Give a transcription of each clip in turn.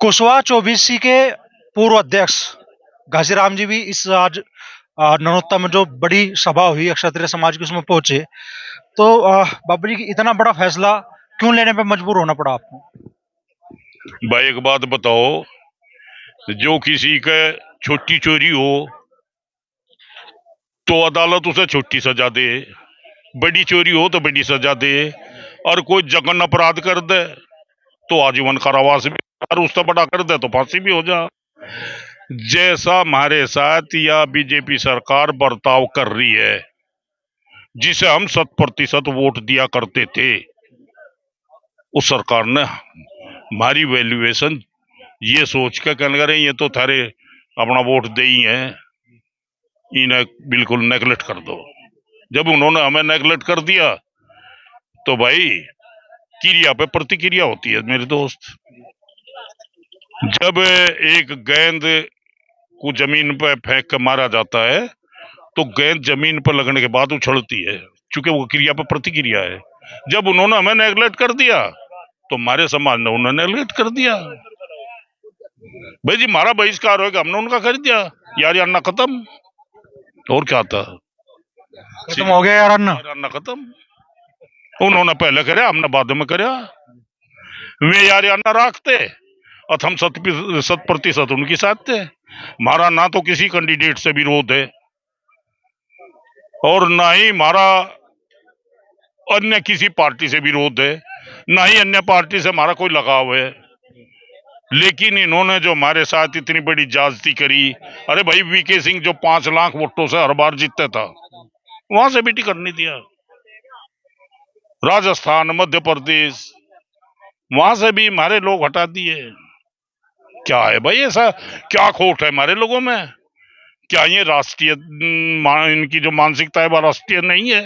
कुशवाहा चौबीसी के पूर्व अध्यक्ष घासीराम जी भी इस आज नरोत्ता में जो बड़ी सभा हुई क्षत्रिय समाज की उसमें पहुंचे। तो बाबू जी इतना बड़ा फैसला क्यों लेने पे मजबूर होना पड़ा आपको? भाई एक बात बताओ, जो किसी का छोटी चोरी हो तो अदालत उसे छोटी सजा दे, बड़ी चोरी हो तो बड़ी सजा दे, और कोई जघन्य अपराध कर दे तो आजीवन कारावास भी, और उससे बड़ा कर दे तो फांसी भी हो जा। जैसा हमारे साथ या बीजेपी सरकार बर्ताव कर रही है, जिसे हम 100% वोट दिया करते थे, उस सरकार ने हमारी वैल्यूएशन ये सोच के कहने लगे ये तो थारे अपना वोट दे ही है, इन्हें बिल्कुल नेगलेक्ट कर दो। जब उन्होंने हमें नेगलेक्ट कर दिया तो भाई क्रिया पे प्रतिक्रिया होती है मेरे दोस्त। जब एक गेंद को जमीन पे फेंक कर मारा जाता है तो गेंद जमीन पर लगने के बाद उछलती है, क्योंकि वो क्रिया पे प्रतिक्रिया है। जब उन्होंने हमें नेगलेक्ट कर दिया तो हमारे समाज ने उन्हें नेगलेक्ट कर दिया। भाई जी हमारा बहिष्कार होगा, हमने उनका कर दिया, यार अन्ना खत्म। और क्या था, खत्म हो गया यार अन्ना। अन्ना खत्म। उन्होंने पहले करे, हमने बाद में करे। वे यार अन्ना रखते और हम 100% उनके साथ थे। हमारा ना तो किसी कैंडिडेट से विरोध है और ना ही हमारा अन्य किसी पार्टी से विरोध है, ना ही अन्य पार्टी से हमारा कोई लगाव है। लेकिन इन्होंने जो हमारे साथ इतनी बड़ी ज्यादती करी, अरे भाई वीके सिंह जो 5 लाख वोटों से हर बार जीतता था, वहां से भी टिकट नहीं दिया। राजस्थान, मध्य प्रदेश, वहां से भी हमारे लोग हटा दिए। क्या है भाई, ऐसा क्या खोट है हमारे लोगों में? क्या ये राष्ट्रीय इनकी जो मानसिकता है वह राष्ट्रीय नहीं है?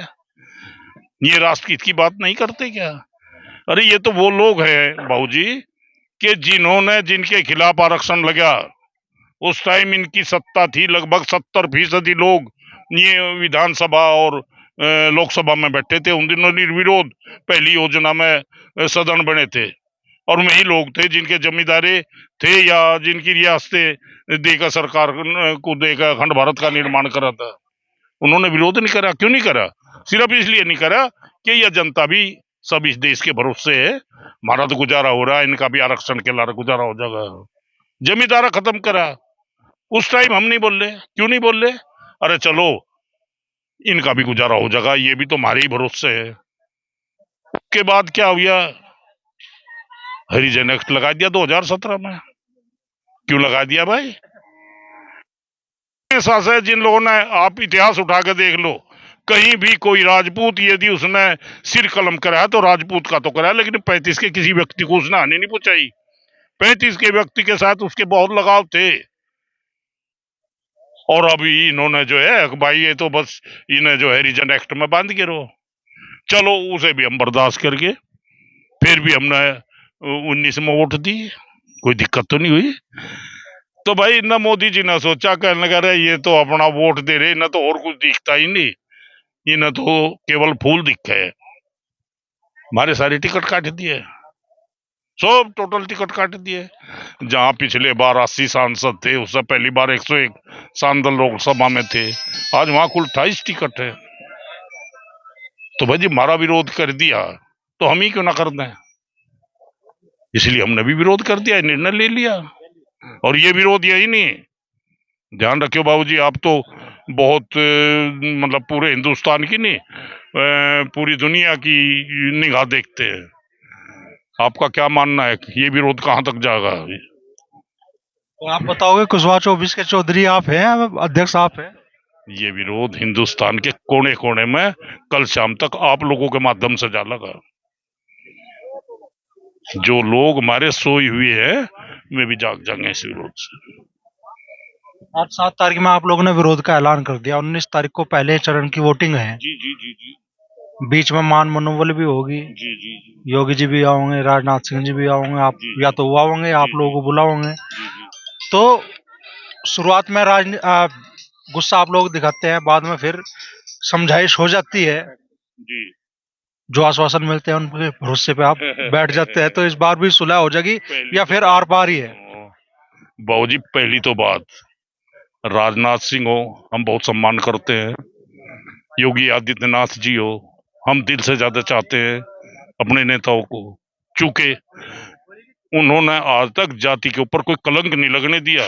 ये राष्ट्रहित की बात नहीं करते क्या? अरे ये तो वो लोग हैं बाबूजी कि जिन्होंने, जिनके खिलाफ आरक्षण लगा, उस टाइम इनकी सत्ता थी, लगभग 70% लोग ये विधानसभा और लोकसभा में बैठे थे। उन दिनों निर्विरोध पहली योजना में सदन बने थे, और वही लोग थे जिनके जमींदारे थे या जिनकी रियासतें देकर सरकार को देकर अखंड भारत का निर्माण करा था। उन्होंने विरोध नहीं करा। क्यों नहीं करा? सिर्फ इसलिए नहीं करा कि यह जनता भी सब इस देश के भरोसे है, हमारा तो गुजारा हो रहा है, इनका भी आरक्षण के लारे गुजारा हो जाएगा। जमींदारा खत्म करा। उस टाइम हम नहीं बोल रहे। क्यों नहीं बोल रहे? अरे चलो इनका भी गुजारा हो जाएगा, ये भी तो हमारे ही भरोसे है। के बाद क्या हुआ, हरिजन एक्ट लगा दिया 2017 में। क्यों लगा दिया भाई? ऐसा है जिन लोगों ने, आप इतिहास उठा के देख लो, कहीं भी कोई राजपूत यदि उसने सिर कलम कराया तो राजपूत का तो कराया, लेकिन 35 के किसी व्यक्ति को उसने हानि नहीं पहुंचाई। 35 के व्यक्ति के साथ उसके बहुत लगाव थे। और अभी इन्होंने जो है भाई, ये तो बस इन्हें जो है हरिजन एक्ट में बांध के रहो। चलो उसे भी हम बर्दाश्त करके फिर भी हमने 19 में वोट दी, कोई दिक्कत तो नहीं हुई। तो भाई न मोदी जी ने सोचा, कहने लगा ये तो अपना वोट दे रहे, न तो और कुछ दिखता ही नहीं, इन्हें तो केवल फूल दिखे है। हमारे सारे टिकट काट दिए, सब टोटल टिकट काट दिए। जहां पिछले बार 80 सांसद थे, उससे पहली बार 101 सांसद लोकसभा में थे, आज वहां कुल 28 टिकट है। तो भाई जी हमारा विरोध कर दिया तो हम ही क्यों ना कर दें? इसलिए हमने भी विरोध कर दिया, निर्णय ले लिया। और ये विरोध यही नहीं, ध्यान रखियो बाबूजी, आप तो बहुत मतलब पूरे हिंदुस्तान की नहीं, पूरी दुनिया की निगाह देखते हैं। आपका क्या मानना है, ये विरोध कहां तक जाएगा? तो आप बताओगे कुशवाहा चौबीस के चौधरी आप हैं, अध्यक्ष आप हैं? ये विरोध हिंदुस्तान के कोने कोने में कल शाम तक आप लोगों के माध्यम से जा लगा। जो लोग हमारे सोए हुए हैं वे भी जाग जाएंगे इस विरोध से। आज 7 तारीख में आप लोगों ने विरोध का ऐलान कर दिया, 19 तारीख को पहले चरण की वोटिंग है। जी जी जी जी। बीच में मान मनोबल भी होगी। जी जी जी। योगी जी भी आओगे, राजनाथ सिंह जी भी आओगे, आप जी, या तो वो आओगे, आप लोगों को बुलाओगे। जी जी। तो शुरुआत में गुस्सा आप लोग दिखाते हैं, बाद में फिर समझाइश हो जाती है। जी। जो आश्वासन मिलते हैं उनके भरोसे पे आप बैठ जाते हैं, तो इस बार भी सुलह हो जाएगी या फिर आर पार ही है? बाबूजी, पहली तो बात, राजनाथ सिंह हो, हम बहुत सम्मान करते हैं। योगी आदित्यनाथ जी हो, हम दिल से ज्यादा चाहते हैं अपने नेताओं को, चूंकि उन्होंने आज तक जाति के ऊपर कोई कलंक नहीं लगने दिया।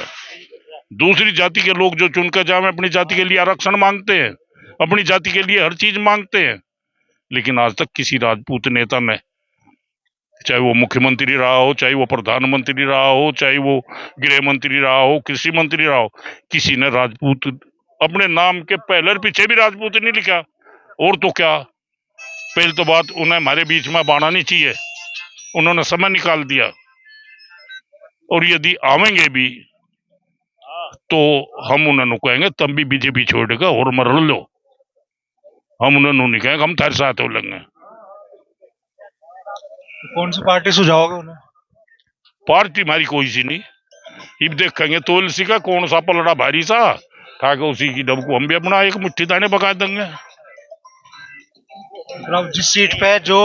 दूसरी जाति के लोग जो चुनकर जाए अपनी जाति के लिए आरक्षण मांगते हैं, अपनी जाति के लिए हर चीज मांगते हैं, लेकिन आज तक किसी राजपूत नेता ने, चाहे वो मुख्यमंत्री रहा हो, चाहे वो प्रधानमंत्री रहा हो, चाहे वो गृह मंत्री रहा हो, कृषि मंत्री रहा हो, किसी ने राजपूत अपने नाम के पहले पीछे भी राजपूत नहीं लिखा। और तो क्या, पहले तो बात, उन्हें हमारे बीच में बाना नहीं चाहिए, उन्होंने समय निकाल दिया। और यदि आवेंगे भी तो हम उन्होंने कहेंगे तब भी बीजेपी छोड़ेगा और मर लो, हम उन्होंने नहीं कहेंगे हम तेरे साथ हो लेंगे। कौन सी पार्टी सुझाओगे उन्हें? पार्टी हमारी कोई सी नहीं, अब देखेंगे तुलसी का कौन सा पलड़ा भारी सा खाकर उसी की डब को हम भी अपना एक मुट्ठी दाने पका देंगे। मतलब जिस सीट पे जो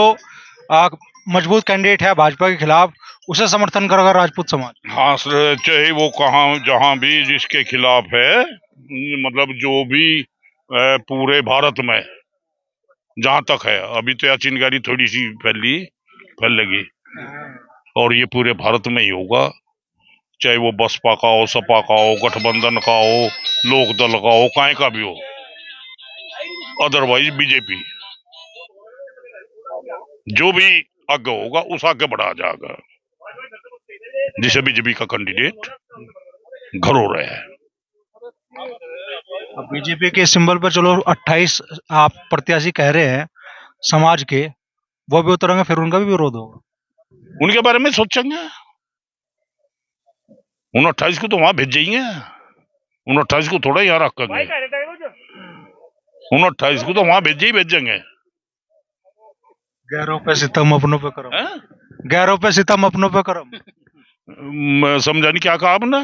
आ, मजबूत कैंडिडेट है भाजपा के खिलाफ, उसे समर्थन करेगा राजपूत समाज। हाँ सर, चाहे वो कहाँ जहां भी जिसके खिलाफ है, मतलब जो भी पूरे भारत में जहां तक है, अभी तो यह चिंगारी थोड़ी सी फैल लगी, और ये पूरे भारत में ही होगा, चाहे वो बसपा का हो, सपा का हो, गठबंधन का हो, लोक दल का हो, काय का भी हो, अदरवाइज बीजेपी जो भी आगे होगा उस आगे बढ़ा जाएगा, जिसे बीजेपी का कैंडिडेट घर हो रहा है। अब बीजेपी के सिंबल पर चलो 28 आप प्रत्याशी कह रहे हैं समाज के, वो भी उतरेंगे, फिर उनका भी विरोध होगा। उनके बारे में सोचेंगे, 29 को तो वहां भेजेंगे, 29 को थोड़ा यहाँ रखेंगे, 29 को तो वहां भेजेंगे। गैरों पे सितम अपनों पे करम, हैं? गैरों पे सितम अपनों पे करम। मैं समझा नहीं क्या कहा आपने?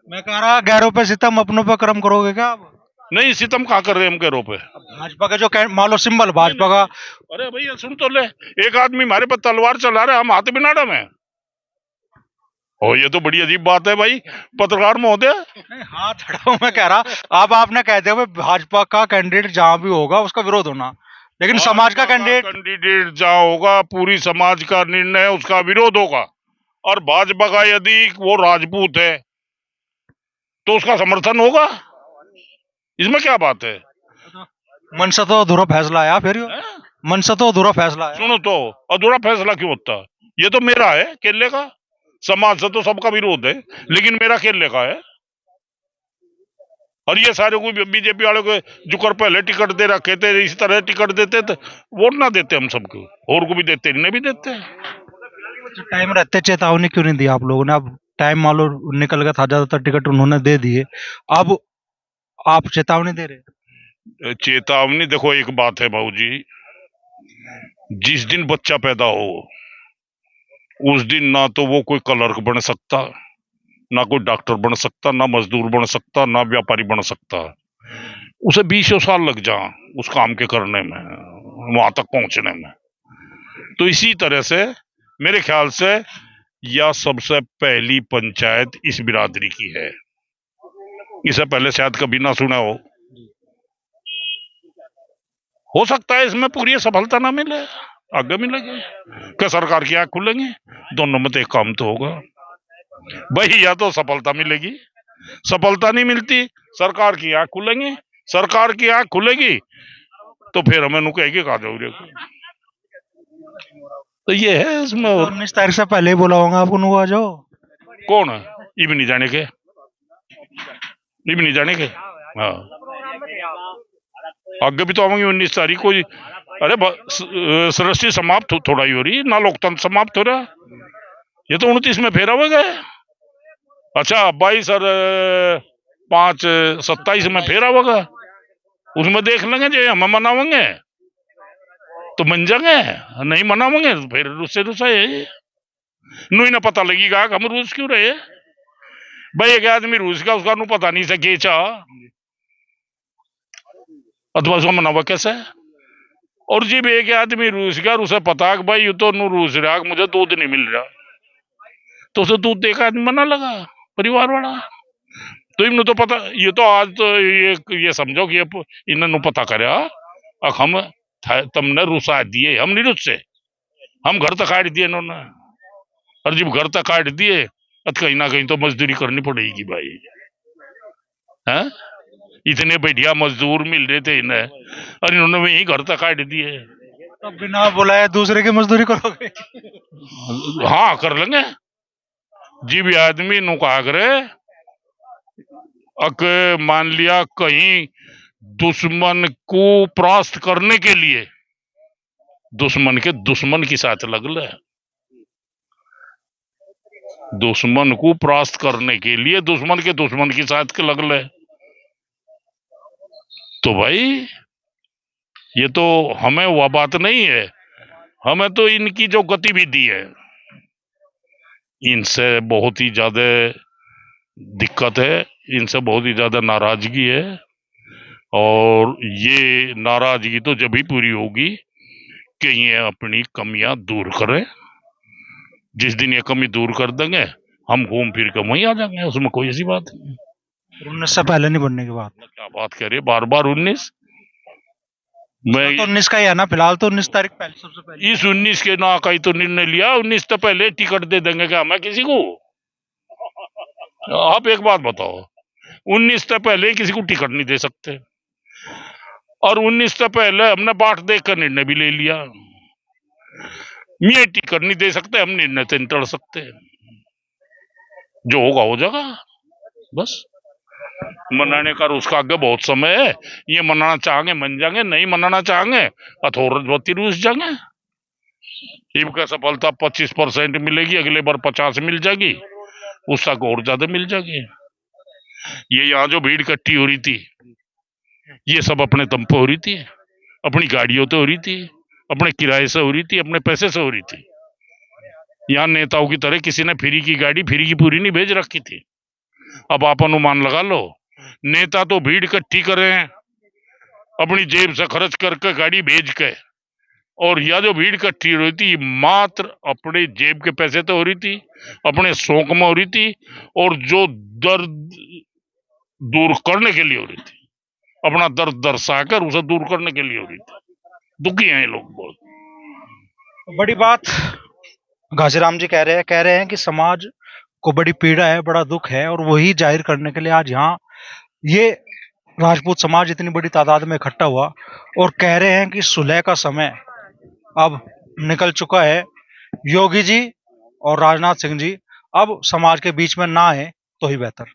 मैं कह रहा गैरों पे सितम अपनों पे करम करोगे क्या आप? नहीं, सितम कहा कर रहे हम कह पे। भाजपा का जो मान लो सिंबल भाजपा का। अरे भैया सुन तो ले, एक आदमी हमारे पर तलवार चला रहा है, हम हाथ बिना डाले। ओ ये तो बड़ी अजीब बात है भाई, पत्रकार महोदय। हाथ हटाओ, मैं कह रहा अब आपने कह दिया भाजपा का कैंडिडेट जहां भी होगा उसका विरोध होना, लेकिन समाज का कैंडिडेट जहां होगा पूरी समाज का निर्णय उसका विरोध होगा, और भाजपा का यदि वो राजपूत है तो उसका समर्थन होगा, इसमें क्या बात है? मन से तो अधूरा फैसला आया, फिर मन से तो अधूरा फैसला आया। सुनो तो, अधूरा फैसला क्यों होता? ये तो मेरा है केले का, समाज से तो सबका विरोध है, लेकिन मेरा केले का है। और ये सारे को बीजेपी वाले को जो कर पहले टिकट दे रखे थे, इस तरह टिकट देते थे, वोट ना देते हम सबको, और को भी देते, इन्हें भी देते। टाइम रहते चेतावनी क्यों नहीं दी आप लोगों ने? अब टाइम मान लो निकल गया था, ज्यादातर टिकट उन्होंने दे दिए, अब आप चेतावनी दे रहे? चेतावनी देखो, एक बात है बाबूजी, जिस दिन बच्चा पैदा हो उस दिन ना तो वो कोई क्लर्क बन सकता, ना कोई डॉक्टर बन सकता, ना मजदूर बन सकता, ना व्यापारी बन सकता। उसे 20 साल लग जा उस काम के करने में, वहां तक पहुंचने में। तो इसी तरह से मेरे ख्याल से यह सबसे पहली पंचायत इस बिरादरी की है, इसे पहले शायद कभी ना सुना हो सकता है इसमें पूरी सफलता ना मिले, आगे मिलेगी, क्या सरकार की आंख खुलेंगे, दोनों में तो एक काम तो होगा भाई, या तो सफलता मिलेगी, सफलता नहीं मिलती सरकार की आंख खुलेंगे, सरकार की आंख खुलेगी तो फिर हमें नु कहेगी कहा जाओ। तो ये है इसमें। 19 तारीख से पहले ही बोला होगा आपको, नु आ जाओ। कौन है? ये भी नहीं जाने के, ये भी नहीं जाने के। हाँ, आगे भी तो आवेंगे 19 तारीख को। अरे सृष्टि समाप्त थोड़ा ही हो रही, ना लोकतंत्र समाप्त हो रहा, ये तो 29 में फेरा हो गए। अच्छा 22 और 5 27 में फेरा होगा, उसमें देख लेंगे जो हम मनावेंगे तो मन जाएंगे, नहीं मनावेंगे तो फिर रूस नू ही ना पता लगेगा हम रूस क्यों रहे भाई। एक आदमी रूस का उसका नू पता नहीं सके चा, अथवा उसका मनावा कैसे? और जब एक आदमी रूस गया और उसे पता कि भाई ये तो नू रूस रहा, मुझे दूध नहीं मिल रहा, तो उसे दूध देकर आदमी मना लगा, परिवार वाला। तो इन्हें तो पता, ये तो आज तो ये समझो कि इन्होंने पता करया हम तुमने रुसा दिए, हम नहीं रुसे, हम घर तक काट दिए इन्होंने। और जब घर तक काट दिए तो कहीं ना कहीं तो मजदूरी करनी पड़ेगी भाई, है? इतने बढ़िया मजदूर मिल रहे थे इन्हें और इन्होंने वही घर तक काट दिए। तो बिना बुलाए दूसरे की मजदूरी करोगे? हाँ कर लेंगे जी भी आदमी नु कहा करे। अक मान लिया कहीं दुश्मन को परास्त करने के लिए दुश्मन के दुश्मन के साथ लग ले, दुश्मन को परास्त करने के लिए दुश्मन के दुश्मन के साथ लग ले, तो भाई ये तो हमें वह बात नहीं है। हमें तो इनकी जो गतिविधि है इनसे बहुत ही ज्यादा दिक्कत है, इनसे बहुत ही ज्यादा नाराजगी है। और ये नाराजगी तो जब भी पूरी होगी कि ये अपनी कमियां दूर करें। जिस दिन ये कमी दूर कर देंगे हम घूम फिर कर वहीं आ जाएंगे, उसमें कोई ऐसी बात नहीं। 19 से पहले नहीं बनने की बात। क्या बात कर रहे बार बार 19? मैं तो 19 का ही है ना फिलहाल, तो 19 तारीख पहले सबसे पहले। इस 19 के ना का ही तो निर्णय लिया, 19 तो पहले टिकट दे देंगे क्या हमें किसी को? आप एक बात बताओ, 19 तो पहले किसी को टिकट नहीं दे सकते और 19 तो पहले हमने बाट देख कर निर्णय भी ले लिया। मैं टिकट नहीं दे सकते, हम निर्णय से नहीं टल सकते, जो होगा हो जाएगा बस। मनाने का उसका आगे बहुत समय है, ये मनाना चाहेंगे मन जाएंगे, नहीं मनाना चाहेंगे अथॉरिटी रूस जाएंगे। इनका सफलता 25% मिलेगी, अगले बार 50 मिल जाएगी, उसका और ज्यादा मिल जाएगी। ये यहाँ जो भीड़ इकट्ठी हो रही थी ये सब अपने दम पे हो रही थी, अपनी गाड़ियों तो हो रही थी, अपने किराए से हो रही थी, अपने पैसे से हो रही थी। यहाँ नेताओं की तरह किसी ने फ्री की गाड़ी फ्री की पूरी नहीं भेज रखी थी। अब आप अनुमान लगा लो, नेता तो भीड़ इकट्ठी करें अपनी जेब से खर्च करके गाड़ी भेज के, और यह जो भीड़ इकट्ठी हो रही थी मात्र अपने जेब के पैसे तो हो रही थी, अपने शौक में हो रही थी, और जो दर्द दूर करने के लिए हो रही थी, अपना दर्द दर्शाकर उसे दूर करने के लिए हो रही थी। दुखी हैं ये लोग बहुत। बड़ी बात घासीराम जी कह रहे हैं कि समाज को बड़ी पीड़ा है, बड़ा दुख है, और वही जाहिर करने के लिए आज यहाँ ये राजपूत समाज इतनी बड़ी तादाद में इकट्ठा हुआ और कह रहे हैं कि सुलह का समय अब निकल चुका है। योगी जी और राजनाथ सिंह जी अब समाज के बीच में ना आए तो ही बेहतर।